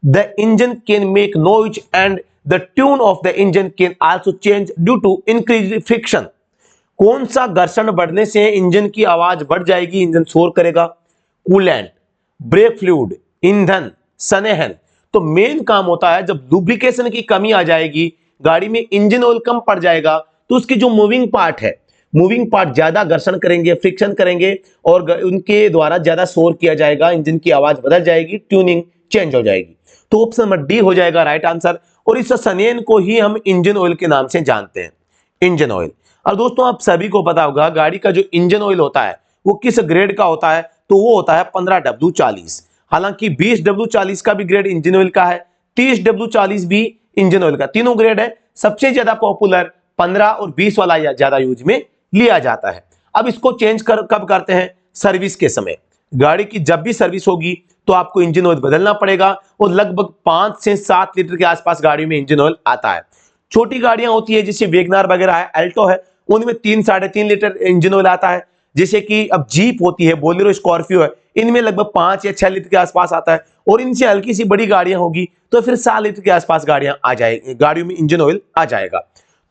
[SPEAKER 1] the engine can make noise and the tune of the engine can also change due to increase friction. कौन सा घर्षण बढ़ने से इंजन की आवाज बढ़ जाएगी, इंजन शोर करेगा? कूलेंट, ब्रेक फ्लूइड, ईंधन, सनेहन। तो मेन काम होता है जब लुब्रिकेशन की कमी आ जाएगी, गाड़ी में इंजन ऑयल कम पड़ जाएगा तो उसकी जो मूविंग पार्ट है, मूविंग पार्ट ज्यादा घर्षण करेंगे, फ्रिक्शन करेंगे और उनके द्वारा ज्यादा शोर किया जाएगा, इंजन की आवाज बदल जाएगी, ट्यूनिंग चेंज हो जाएगी। तो ऑप्शन नंबर डी हो जाएगा राइट आंसर। और इस सनेहन को ही हम इंजन ऑयल के नाम से जानते हैं, इंजन ऑयल। और दोस्तों आप सभी को पता होगा गाड़ी का जो इंजन ऑयल होता है वो किस ग्रेड का होता है? तो वो होता है 15W40। हालांकि 20W40 का भी ग्रेड इंजन ऑयल का है, 30W40 भी इंजन ऑयल का, तीनों ग्रेड है। सबसे ज्यादा पॉपुलर 15 और 20 वाला ज्यादा यूज में लिया जाता है। अब इसको चेंज कब करते हैं? सर्विस के समय। गाड़ी की जब भी सर्विस होगी तो आपको इंजन ऑयल बदलना पड़ेगा और लगभग 5 से 7 लीटर के आसपास गाड़ी में इंजन ऑयल आता है। छोटी गाड़ियां होती है जैसे वेगनार वगैरह है, अल्टो है, उनमें 3-3.5 लीटर इंजन ऑयल आता है। जैसे कि अब जीप होती है, बोलेरो, स्कॉर्पियो है, इनमें लगभग 5 या 6 लीटर के आसपास आता है। और इनसे हल्की सी बड़ी गाड़ियां होगी तो फिर 7 लीटर के आसपास गाड़ियों में इंजन ऑयल आ जाएगा।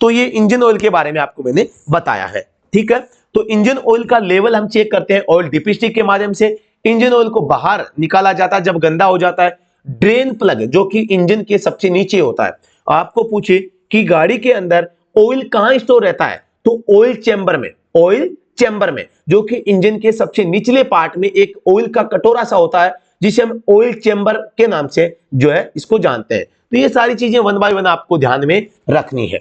[SPEAKER 1] तो ये इंजन ऑयल के बारे में आपको मैंने बताया है। ठीक है, तो इंजन ऑयल का लेवल हम चेक करते हैं ऑयल डिपिस्टिक के माध्यम से। इंजन ऑयल को बाहर निकाला जाता है जब गंदा हो जाता है। ड्रेन प्लग जो कि इंजन के सबसे नीचे होता है, आपको पूछे कि गाड़ी के अंदर ऑयल कहां स्टोर रहता है, तो ऑयल चैम्बर में। ऑयल चैम्बर में, जो कि इंजन के सबसे निचले पार्ट में एक ऑयल का कटोरा सा होता है जिसे हम ऑयल चैम्बर के नाम से जो है इसको जानते हैं। तो ये सारी चीजें वन बाय वन आपको ध्यान में रखनी है।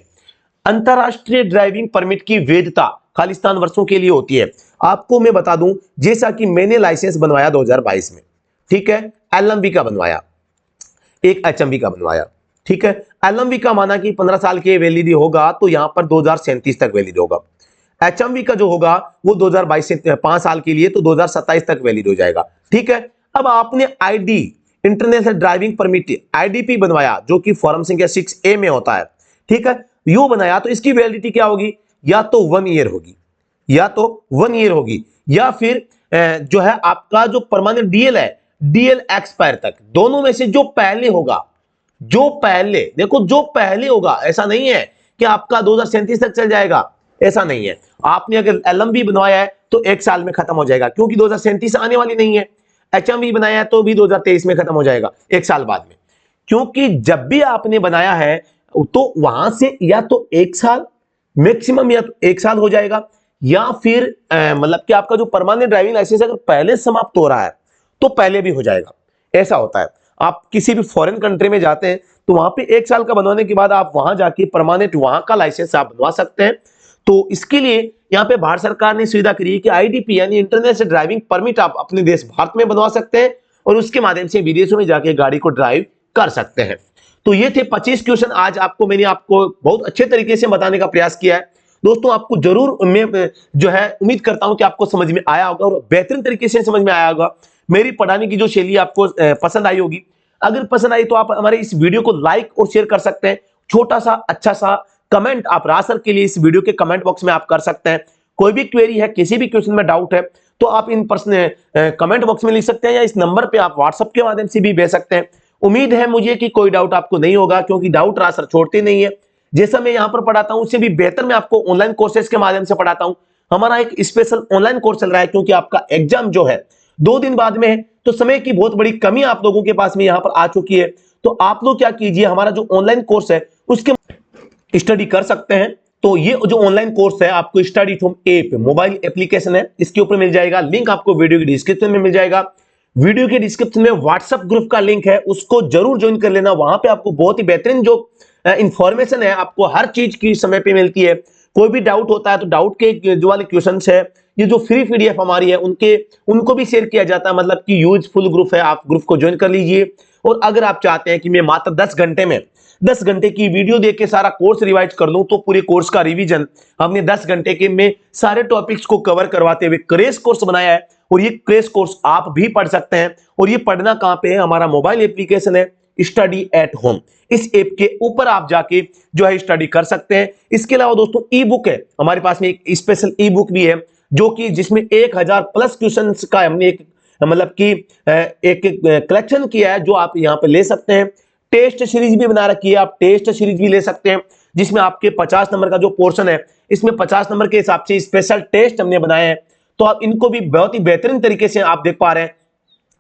[SPEAKER 1] अंतरराष्ट्रीय ड्राइविंग परमिट की वैधता खालिस्तान वर्षों के लिए होती है। आपको मैं बता दूं, जैसा कि मैंने लाइसेंस बनवाया 2022 में, ठीक है, एलएमवी का बनवाया, एक एचएमवी का बनवाया। ठीक है, एलएमवी का माना कि 15 साल के वैलिड होगा तो यहां पर 2037 तक वैलिड होगा। एचएमवी का जो होगा वो 2022 से 5 साल के लिए, तो 2027 तक वैलिड हो जाएगा। ठीक है, अब आपने ID, international driving permit, IDP बनवाया जो कि फॉर्म संख्या 6A में होता है। ठीक है, यू बनाया तो इसकी वैलिडिटी क्या होगी, या तो 1 ईयर होगी, या तो 1 ईयर होगी, या फिर जो है आपका जो परमानेंट डीएल है, डीएल एक्सपायर तक, दोनों में से जो पहले होगा, जो पहले, देखो जो पहले होगा, ऐसा नहीं है कि आपका 2037 तक चल जाएगा, ऐसा नहीं है। आपने अगर एलएमवी बनवाया है तो 1 साल में खत्म हो जाएगा, क्योंकि 2037 आने वाली नहीं है। एचएमवी बनाया है तो भी 2023 में खत्म हो जाएगा, 1 साल बाद में। क्योंकि जब भी आपने बनाया है तो वहां से या तो 1 साल मैक्सिमम, या तो 1 साल हो जाएगा, या फिर मतलब कि आपका जो परमानेंट ड्राइविंग लाइसेंस अगर पहले समाप्त हो रहा है तो पहले भी हो जाएगा, ऐसा होता है। आप किसी भी फॉरेन कंट्री में जाते हैं तो वहां पे 1 साल का बनवाने के बाद आप वहां जाके परमानेंट वहां का लाइसेंस आप बनवा सकते हैं। तो इसके लिए यहाँ पे भारत सरकार ने सुविधा करी है कि आईडीपी यानी इंटरनेशनल ड्राइविंग परमिट आप अपने देश भारत में बनवा सकते हैं और उसके माध्यम से विदेशों में जाके गाड़ी को ड्राइव कर सकते हैं। तो ये थे 25 क्वेश्चन, आज मैंने आपको बहुत अच्छे तरीके से बताने का प्रयास किया है। दोस्तों आपको जरूर मैं जो है उम्मीद करता हूं कि आपको समझ में आया होगा और बेहतरीन तरीके से समझ में आया होगा। मेरी पढ़ाने की जो शैली आपको पसंद आई होगी। अगर पसंद आई तो आप हमारे इस वीडियो को लाइक और शेयर कर सकते हैं। छोटा सा अच्छा सा कमेंट आप रासर के लिए इस वीडियो के कमेंट बॉक्स में आप कर सकते हैं। कोई भी क्वेरी है, किसी भी क्वेश्चन में डाउट है तो आप इन पर्सन कमेंट बॉक्स में लिख सकते हैं या इस नंबर पे आप व्हाट्सएप के माध्यम से भी भेज सकते हैं। उम्मीद है मुझे कि कोई डाउट आपको नहीं होगा, क्योंकि डाउट रासर छोड़ते नहीं है। जैसा मैं यहां पर पढ़ाता हूं उससे भी बेहतर मैं आपको ऑनलाइन कोर्सेज के माध्यम से पढ़ाता हूं। हमारा एक स्पेशल ऑनलाइन कोर्स चल रहा है, क्योंकि आपका एग्जाम जो है 2 दिन बाद में है, तो समय की बहुत बड़ी कमी आप लोगों के पास में यहां पर आ चुकी है। तो आप लोग क्या कीजिए, हमारा जो ऑनलाइन कोर्स है उसके स्टडी कर सकते हैं। तो ये जो ऑनलाइन कोर्स है आपको study from app mobile application है, इसके ऊपर मिल जाएगा। लिंक आपको वीडियो की डिस्क्रिप्शन में मिल जाएगा। वीडियो के डिस्क्रिप्शन में व्हाट्सएप ग्रुप का लिंक है, उसको जरूर ज्वाइन कर लेना। वहां पे आपको बहुत ही बेहतरीन जो इंफॉर्मेशन है आपको हर चीज की समय पे मिलती है। कोई भी डाउट होता है तो डाउट के जो वाले क्वेश्चंस है, ये जो फ्री पीडीएफ हमारी है उनको भी शेयर किया जाता है। मतलब कि यूजफुल ग्रुप है, आप ग्रुप को ज्वाइन कर लीजिए। और अगर आप चाहते हैं कि मैं मात्र 10 घंटे की वीडियो देख के सारा कोर्स रिवाइज कर लूं, तो पूरे कोर्स का रिवीजन हमने 10 घंटे के में सारे टॉपिक्स को कवर करवाते हुए क्रैश कोर्स बनाया है। और ये क्रैश कोर्स आप भी पढ़ सकते हैं। और ये पढ़ना कहां पे है, हमारा मोबाइल एप्लीकेशन है स्टडी एट होम, इस ऐप के ऊपर आप जाके जो है स्टडी कर सकते हैं। इसके अलावा दोस्तों ई बुक है हमारे पास में, एक स्पेशल ई बुक भी है जो कि जिसमें 1000 प्लस क्वेश्चन का हमने एक मतलब कि एक कलेक्शन किया है, जो आप यहां पे ले सकते हैं। टेस्ट सीरीज भी बना रखी है, आप टेस्ट सीरीज भी ले सकते हैं, जिसमें आपके 50 नंबर का जो पोर्शन है, इसमें 50 नंबर के हिसाब से स्पेशल टेस्ट हमने बनाए हैं। तो आप इनको भी बहुत ही बेहतरीन तरीके से आप देख पा रहे हैं।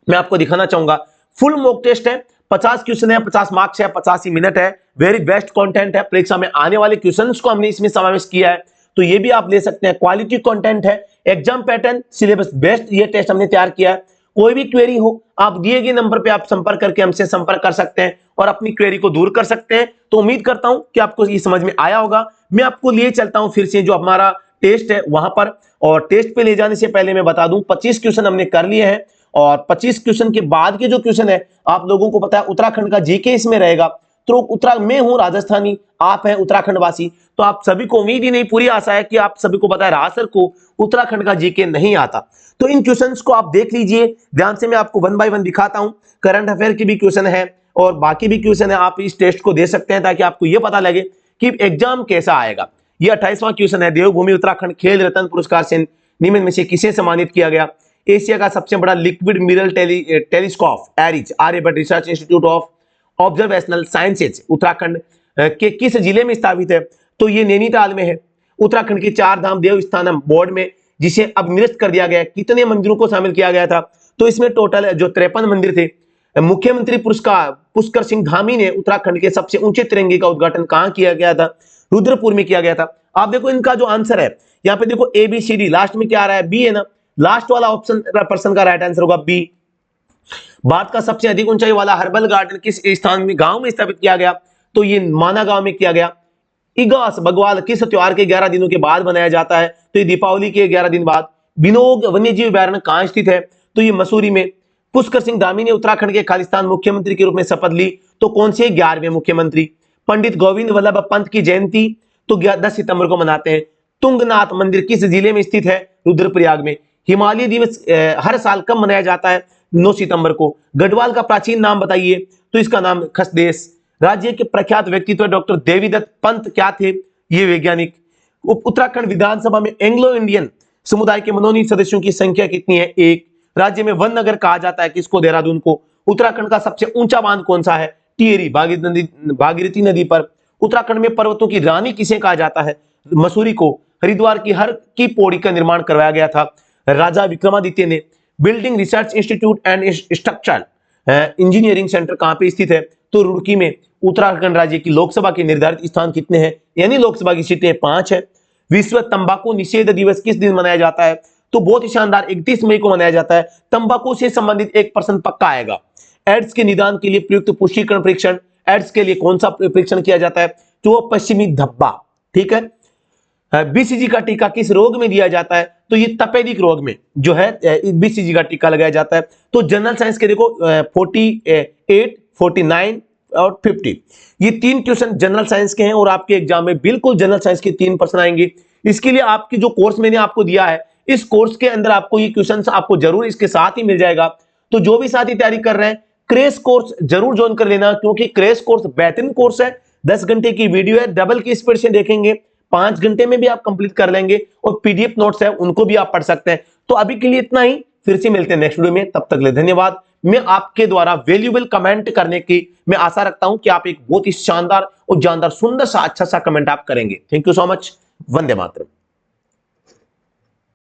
[SPEAKER 1] मैं आपको दिखाना चाहूंगा, फुल मॉक टेस्ट है, 50 क्वेश्चन है, 50 मार्क्स है, 85 मिनट है, वेरी बेस्ट कंटेंट है। परीक्षा में आने वाले क्वेश्चंस को हमने इसमें समावेश किया है, तो ये भी आप ले सकते हैं। क्वालिटी कंटेंट है, एग्जाम पैटर्न सिलेबस बेस्ट ये टेस्ट हमने तैयार किया है। कोई भी क्वेरी हो आप दिए गए नंबर पे आप संपर्क करके हमसे संपर्क कर सकते हैं और अपनी क्वेरी को दूर कर सकते हैं। तो उम्मीद करता हूं कि आपको ये समझ में आया होगा। मैं आपको लिए चलता हूं फिर से जो हमारा टेस्ट है वहां पर, और टेस्ट पे ले जाने से पहले मैं बता दूं 25 क्वेश्चन हमने कर लिए हैं। और 25 क्वेश्चन के बाद के जो क्वेश्चन है, आप लोगों को पता है उत्तराखंड का जीके इसमें रहेगा। तो मैं हूं राजस्थानी, आप हैं उत्तराखंड वासी, तो आप सभी को उम्मीद ही नहीं, पूरी आशा है कि आप सभी को पता है राज सर को उत्तराखंड का जीके नहीं आता। तो इन क्वेश्चंस को आप देख लीजिए ध्यान से, मैं आपको 1 बाय 1 दिखाता हूं। करंट अफेयर की भी क्वेश्चन है और बाकी भी क्वेश्चन है, आप इस टेस्ट को दे सकते हैं ताकि आपको यह पता लगे कि एग्जाम कैसा आएगा। ये 28वां क्वेश्चन है, देवभूमि उत्तराखंड खेल रत्न पुरस्कार से निम्न में से किसे सम्मानित किया गया? एशिया का सबसे बड़ा liquid mirror telescope ARIES Aryabhatta research institute of observational sciences Uttarakhand के किस जिले में स्थापित है? तो ये नैनीताल में है। उत्तराखंड के 4 धाम देवस्थानम बोर्ड में, जिसे अब निरस्त कर दिया गया, कितने मंदिरों को शामिल किया गया था? तो इसमें टोटल जो 53 मंदिर थे। मुख्यमंत्री पुष्कर सिंह धामी ने उत्तराखंड के सबसे ऊंचे तिरंगे का उद्घाटन कहां किया गया था? रुद्रपुर में किया गया था। आप देखो इनका जो आंसर है यहाँ पे देखो ABCD, लास्ट में क्या आ रहा है? बी है ना, लास्ट वाला ऑप्शन पर्सन का राइट आंसर होगा बी। भारत का सबसे अधिक ऊंचाई वाला हर्बल गार्डन किस स्थान में, गांव में स्थापित किया गया? तो ये माना गांव में किया गया। इगास बगवाल किस त्योहार के 11 दिनों के बाद मनाया जाता है? तो ये दीपावली के 11 दिन बाद। बिनोग वन्यजीव अभयारण्य कहां स्थित है? तो ये मसूरी में। पुष्कर सिंह धामी ने उत्तराखंड के खालिस्तान मुख्यमंत्री के रूप में शपथ ली, तो कौन से 11वें मुख्यमंत्री? पंडित गोविंद वल्लभ पंत की जयंती तो 10 सितंबर को मनाते हैं। तुंगनाथ मंदिर किस जिले में स्थित है? रुद्रप्रयाग में। हिमालय दिवस हर साल कब मनाया जाता है? 9 सितंबर को। गढ़वाल का प्राचीन नाम बताइए? तो इसका नाम खसदेश। राज्य के प्रख्यात व्यक्तित्व डॉक्टर देवीदत्त पंत क्या थे? ये वैज्ञानिक। उत्तराखंड विधानसभा में एंग्लो इंडियन समुदाय के मनोनीत सदस्यों की संख्या कितनी है? 1। राज्य में वन नगर कहा जाता है किसको? देहरादून को। उत्तराखंड का सबसे ऊंचा बांध कौन सा है? टिहरी भागीरथी नदी पर। उत्तराखंड में पर्वतों की रानी किसे कहा जाता है? मसूरी को। हरिद्वार की हर की पौड़ी का निर्माण करवाया गया था राजा विक्रमादित्य ने। Building research institute and structural engineering centre कहां पे स्थित है? तो रुड़की में। उत्तराखंड राज्य की लोकसभा के निर्धारित स्थान कितने हैं? यानी लोकसभा की सीटें 5 है। विश्व तंबाकू निषेध दिवस किस दिन मनाया जाता है? तो बहुत ही शानदार 31 मई को मनाया जाता है। तंबाकू से संबंधित एक प्रश्न पक्का आएगा। एड्स के निदान के लिए प्रयुक्त पुष्टिकरण परीक्षण, एड्स के लिए कौन सा परीक्षण किया जाता है? तो वो पश्चिमी धब्बा। ठीक है। BCG का टीका किस रोग में दिया जाता है? तो ये तपेदिक रोग में जो है BCG का टीका लगाया जाता है। तो जनरल साइंस के देखो 48, 49 और 50, ये 3 क्वेश्चन जनरल साइंस के हैं और आपके एग्जाम में बिल्कुल जनरल साइंस के 3 प्रश्न आएंगे। इसके लिए आपकी जो कोर्स मैंने आपको दिया है, इस कोर्स के अंदर आपको ये क्वेश्चन आपको जरूर इसके साथ ही मिल जाएगा। तो जो भी साथी तैयारी कर रहे हैं, क्रैश कोर्स जरूर ज्वाइन कर लेना, क्योंकि क्रैश कोर्स बेहतरीन कोर्स है। 10 घंटे की वीडियो है, डबल की स्पीड से देखेंगे, 5 घंटे में भी आप कंप्लीट कर लेंगे और PDF नोट्स है उनको भी आप पढ़ सकते हैं। तो अभी के लिए इतना ही, फिर से मिलते हैं नेक्स्ट वीडियो में, तब तक ले धन्यवाद। मैं आपके द्वारा वैल्यूएबल कमेंट करने की मैं आशा रखता हूं कि आप एक बहुत ही शानदार और जानदार सुंदर सा अच्छा सा कमेंट आप करेंगे। Thank you so much. Vande Mataram.